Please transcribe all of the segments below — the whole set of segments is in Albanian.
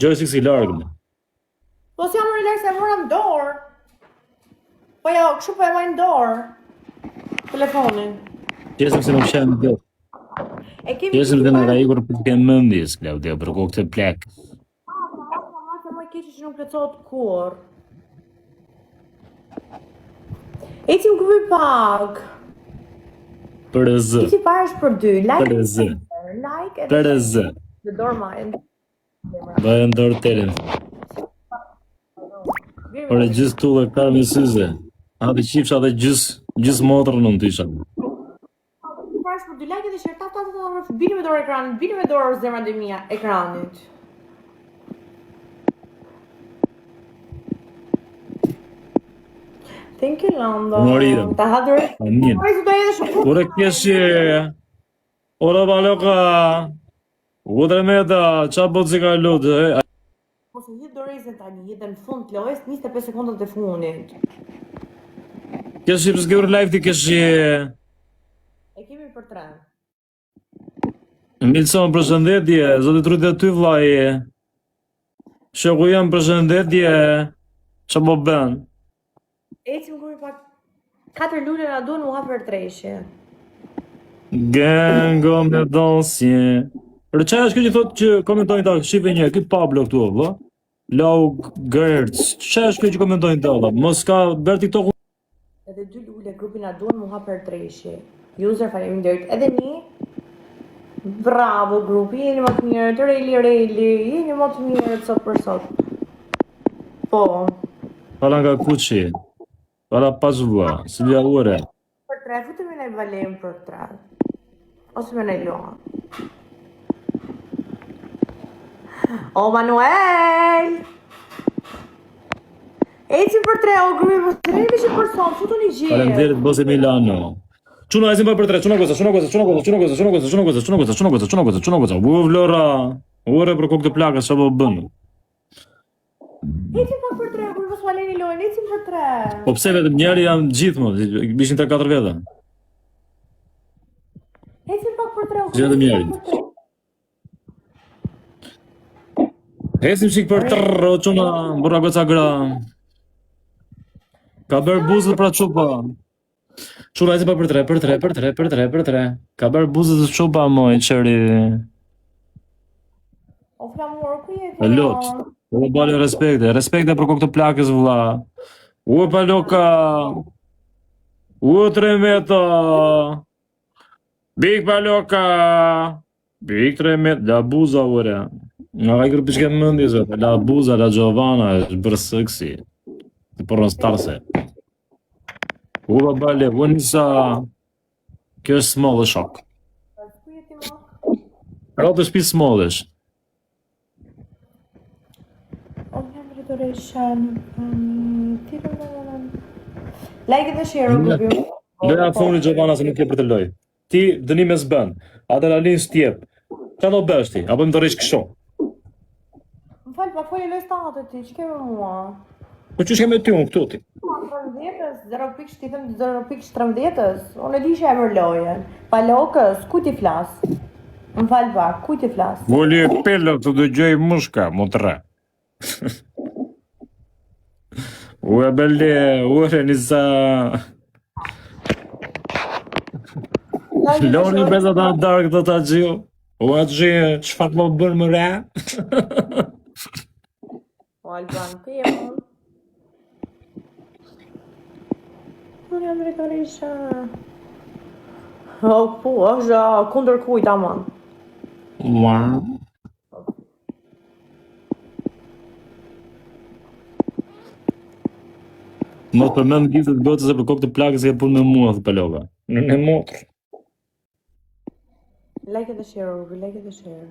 Joystick si largë. Po si jam relax e mora në dorë. Po ja, kështu po e marr në dorë. Telefonin. Pjesëm se nuk shenë në E kemi Pjesëm dhe në ka ikur për të kemë mëndjes, Klaudia, për kokë të plak. Mama më keq që nuk plotësohet kur. Ecim grupi pak. Për zë. Ti parash për 2, like. Për zë. Like Për zë. Në dorë marrin. Bëjë ndorë telin. Për e gjysë tullë e karë me syze. A dhe qifsha dhe gjysë motrë në në tysha. Ti parash për 2 like dhe share ta bini me dorë ekranit, bini me dorë zemrat e mia ekranit. Thank you, Lando. Morirëm. Ta hadur. Amin. Ure keshje. Ora baloka. Udre me da. Qa bot si ka lutë. Mos e hidh dorëzën tani, hidhe në fund të lojës, 25 sekondat e fundit. Keshje përske ure live ti keshje. E kemi për 3. Milson, përshëndetje. Zotit rrët e ty vlaje. Shoku jam përshëndetje. Qa po ben? Ecim grupi pak 4 lule na duan u hap për treshje. Gengo me dosje. Për çfarë është kjo që thotë që komentojnë ta shife një, ky Pablo këtu, vë? Lau Gertz. Çfarë është kjo që komentojnë ta, vë? Mos ka bërë TikTok. Edhe 2 lule grupi na duan u hap për treshje. User faleminderit. Edhe një. Bravo grupi, jeni më të mirë, të rejli, jeni më të mirë sot për sot. Po. Fala nga kuçi. Fala pasua, Silvia Ure. Për 3, futemi në valem për 3. Ose me në loha. O Manuel! Ecim për 3, o grupi, më të rejli që për sot, futu një gjithë. Faleminderit Bose Milano. Çuna ecim për 3, çuna goza. U Vlora. Ure për kokë të plakës, çfarë po bën? Ecim pak për 3, kur mos valeni lojën, ecim për 3. Po pse vetëm njëri janë gjithë më, bishin 3-4 veta. Ecim pak për 3. Gjithë njëri. Ecim çik për 3, o çuna, burra goca gra. Ka bërë buzët pra çupa. Çuna ecim pak për 3. Ka bërë buzët të çupa moj çeri. O flamur, ku je ti? Lot. U bale respekte për kokë të plakës vëlla. U paloka. U 3 metra. Big paloka. Big 3 metra, la buza ure. Nga ka i kërë pishke mëndjes vetë, la buza, la Giovanna, është bërë sëksi. Të porën starse. U bale, u njësa. Kjo është small dhe shok. Ku je ti ma? Ra të shpi small është. Like dhe share grupi. Loja thoni Giovanna se nuk je për të loj. Ti dënim e s'bën. Adrenalin s'tjep. Qa do bësh ti? Apo më të rrish kështu? Më falë, pa folje lojës tatë ti, që keme mua? Po që shkeme ty unë këtu ti? 13-ës, 0.13, ti them 0.13-ës, unë e di që e mërë lojen. Pa lokës, ku ti flasë? Më falë pak, ku ti flasë? Voli e pellë të dëgjoj mushka, motra. Ue belle, ure njësa... Loni beza ta dark do ta gjiu. Ue gjë, çfarë më bën më re? O Alban, ku je unë? Unë jam drejtorisha. O, po, është kundër kujt aman. Wow. Mos përmend gjithë të gocës e për kokë të plakës e punë me mua, thë paloga. Në motrë. Like dhe share, like dhe share.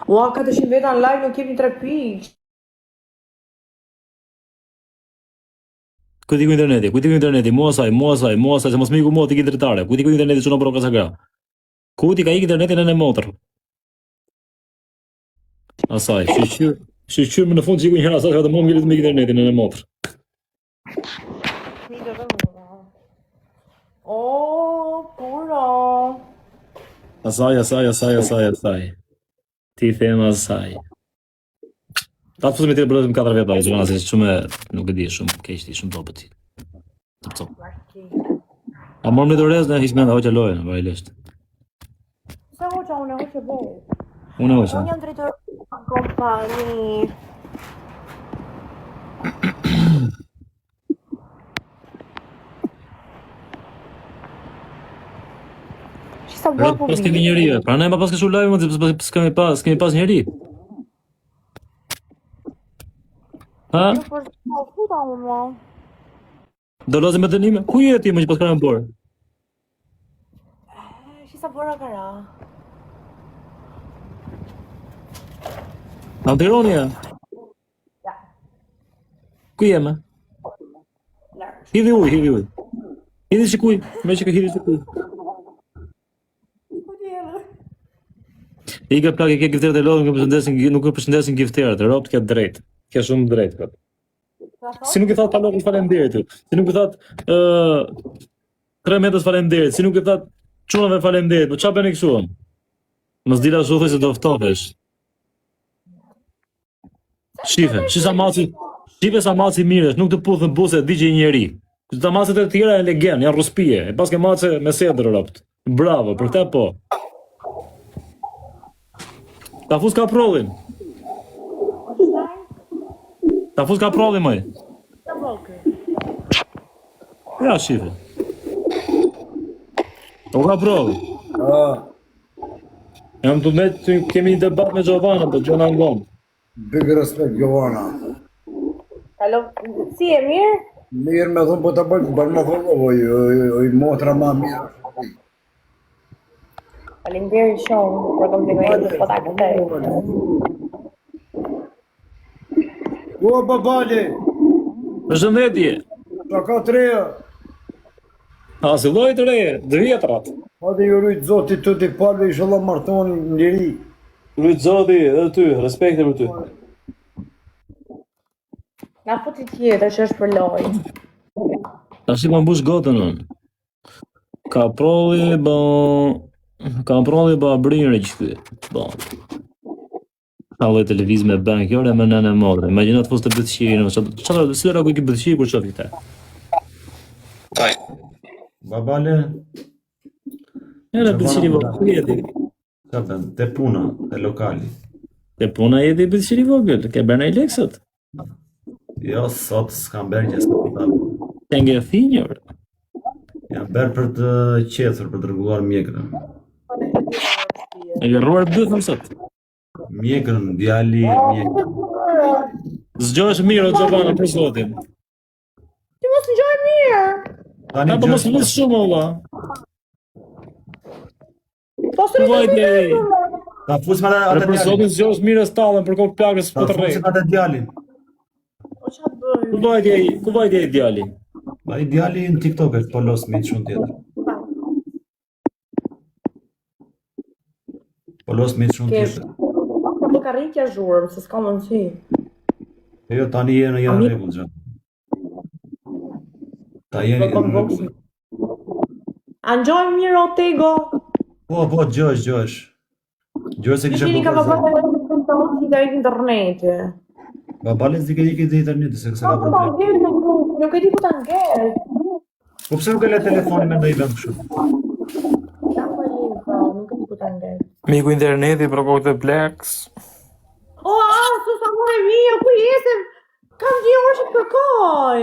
Ua, 400 veta në live, nuk kemi 3 pikë. Ku ti ku interneti, mua saj, se mos më iku mua t'i ki dritare. Ku ti ku interneti që në broka sa gra. Ku ti ka ik internetin e në motrë. Asaj, shqyr më në fund që iku njëra asaj, dhe mua më gjellit me ik internetin e në motrë. O, puro. Asaj. Ti them asaj. Ta të fusim e tjerë bërëtëm 4 vjetë, Gjona, se shumë, nuk e di, shumë keq ti, shumë dobët ti. Top. A morëm një dorez në hismen dhe hoqja lojën, vajlisht. Se hoqa, unë e hoqe vetë. Unë hoqja. Unë jam drejtor kompani. Sa bërë Pas kemi njëri, pra ne ma pas kështu live, më s'kemi pas njëri. Ha? Do lozim me dënime? Ku je ti më që pas kërën borë? Shi sa bërë kara. Në Tironi ja? Ja. Ku jeme? Larë. Hidhi uj. Hidhi shikuj, me që ka hidhi shikuj. I ka plak e ke gifterët e lodhë, nuk e përshëndesin gifterët, e ropë të ke drejt. Ke shumë drejt, këtë. Si nuk i thatë palokës falenderit, si nuk i thatë 3 metës falenderit, si nuk i thatë qunave falenderit, po qa bëni kështu? Mos dila shuthoj se do ftohesh. Shife sa maci mires, nuk të puthën buse, di që i njeri. Këta macet e tjera e legen, janë ruspije, e pas ke mace me sedrë ropt. Bravo, për këta po. Ta fus ka prollin. Ta fus ka prollin, mëj. Ja, shife. O ka prollin. Jam të me që kemi një debat me Gjovana, për Gjona Ngon. Big respect, Giovanna. Alo, si e mirë? Mirë me thonë, po të bërë me thonë, oj motra ma mirë. Faleminderit shumë për komplimentin, po ta këtej. O, babali, Përshëndetje. sa ka të reja, A, si lojt re, 2 vjetrat. pa dhe ju rujtë zotit të t'i palve, i shëlla martoni në njëri. Rujt zoti, edhe ty, respekte për ty. Na futi tjetër që është për lojë. Ta shi ma mbush gotën unë. Ka prolli ba brinjëre që këty. Bo. Ka loj televiz me bank, jore me nëne modre. Imaginat fos të bëtëshirë, qatë dhe sëllera ku i ki bëtëshirë kur qofi këte. Babale, Jere bëtëshiri vogël, ku jeti? qatë, te puna, te lokali. Te puna jeti bëtëshiri vogël, ke bërë i leksët. Jo, sot s'kam berë që s'ka pëta. Ke nge finjër. Jam berë për të qethur, për të rregulluar mjekrën. E ke rruar bëthëm sot. Mjekrën, djali, mjekrën. Zgjohesh mirë o Gjovana për zotin. Ti mos ngjoj mirë. Tani Na po mos gjë- nis shumë olla. Po së Ku vajte ai? Ta fus me Për atë për djalin. zotin zgjohesh mirë stallën për kokë plagës Ta po të fus rrej. me atë djalin. Po çfarë bëj? Ku vajte ai djali? Ai djali në TikTok është polos me shumë tjetër. Polos me shumë Kesh. tjetër. Po ka rritja zhurmë, se s'ka mundësi. Jo, tani jenë në rregull gjë. Ta jeni Po, në po, rregull. A ngjoj mirë o Tego? Po, gjosh. Gjosh se kisha Kini ka bërë. papá që ka interneti. Babale s'di ke ikë dhe interneti, se kësa ka Po, problem. vjen në grup, nuk e di ku ta ngel. Po pse nuk e le telefonin me ndaj vend kështu? Ja po jeni, po, nuk e di ku ta ngel. Miku interneti për kokë të plaks. O, su sa more mirë, ku jesem? Kam 2 orë që të kërkoj.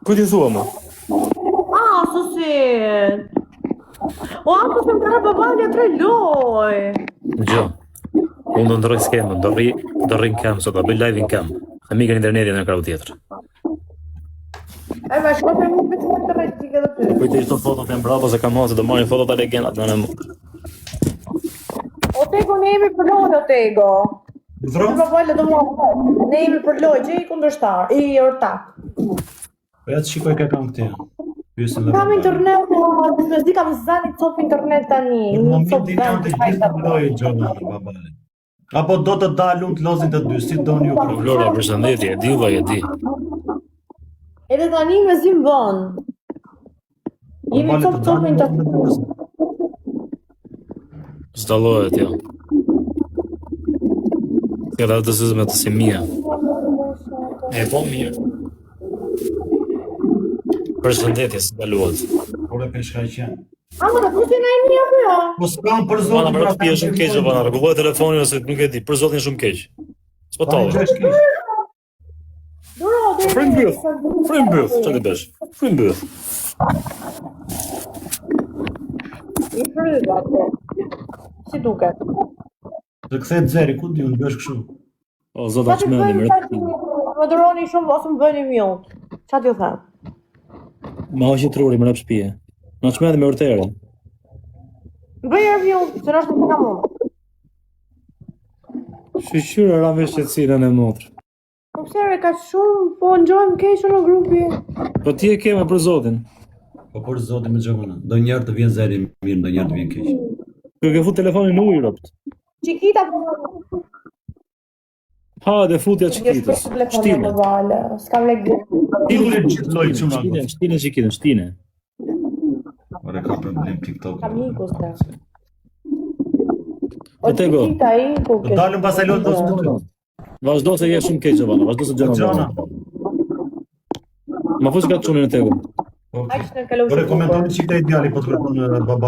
Ku ti thua më? Su si. O, su se më kërë babalja 3 loj. Gjo. Unë do ndroj skemën, do rri në kam sot, do bëj live në kam. E mikën interneti në krau tjetër. E, ma shko për mu për të rejtë që dhe ty. Kujtë ishto fotot e mbrapa se kam hosë, do marrin fotot e legendat në në mu. O, Tego, ne jemi për lojë, o, Tego. Vro? Për babalja do më ne jemi për lojë, që i kundërshtar, i ortak. Po ja të shikoj ka kam këtë. Pyesin dhe Kam babale. internet, me zdi kam zani cop internet tani. Në momentin janë të gjithë të lojë gjona, babale. Apo do të dalun të lozin të dy, si doni ju problem. Flora, përshëndetje, e di vaj, e di. Edhe tani me zi më bën. Jemi cop internet. Zdallohet, jo. Këta të sëzme të si mija. E po mirë. Përshëndetje, si kaluat? Por e peshkaqen. Ama në kushtin e një apo jo? Po s'kam për Vana, zotin. më rëtë pje shumë keq, vana, rregulloj telefonin ose nuk e di, për zotin shumë keq. S'po talë. Duro, dhe Frymbyll, që të besh? Frymbyll. I fryva atë. Si duket? Të kthehet zeri, ku di, unë bësh kështu. O, zota Qa që t'ju meni, më bëjmë rëtë. më duroni shumë ose më bëni mjot? Qa t'ju them? Ma hoqi truri, më rëpë shpije. Na që meni me urtere. Bëjë mjot, se nështë nuk kam unë. Shqyqyre rame shqetësinën e motrë. Po pse ka shumë, po ngjojmë keq në grupi. Po ti e keme për zotin. Po për zotin me gjëmëna. Do njerë të vjen zeri mirë, do njerë të vjen keq. Kë ke fut telefonin në ujë, rëpt. Çikita Ha, dhe futja qikitës. Shtine. S'kam lek. Ti u le gjithë lojë që nga Shtine qikitën, shtine. Ore ka problem TikTok. Kam iku s'ka. Po tego. Çikita iku. Do dalëm pas e lojë do s'më. Vazhdo se je shumë keq, Gjovana, vazhdo se gjëna. Gjona. Ma fush ka të qunin e tego. Aq në kalu. Ore komentoni çikta ideali po të kërkon baba.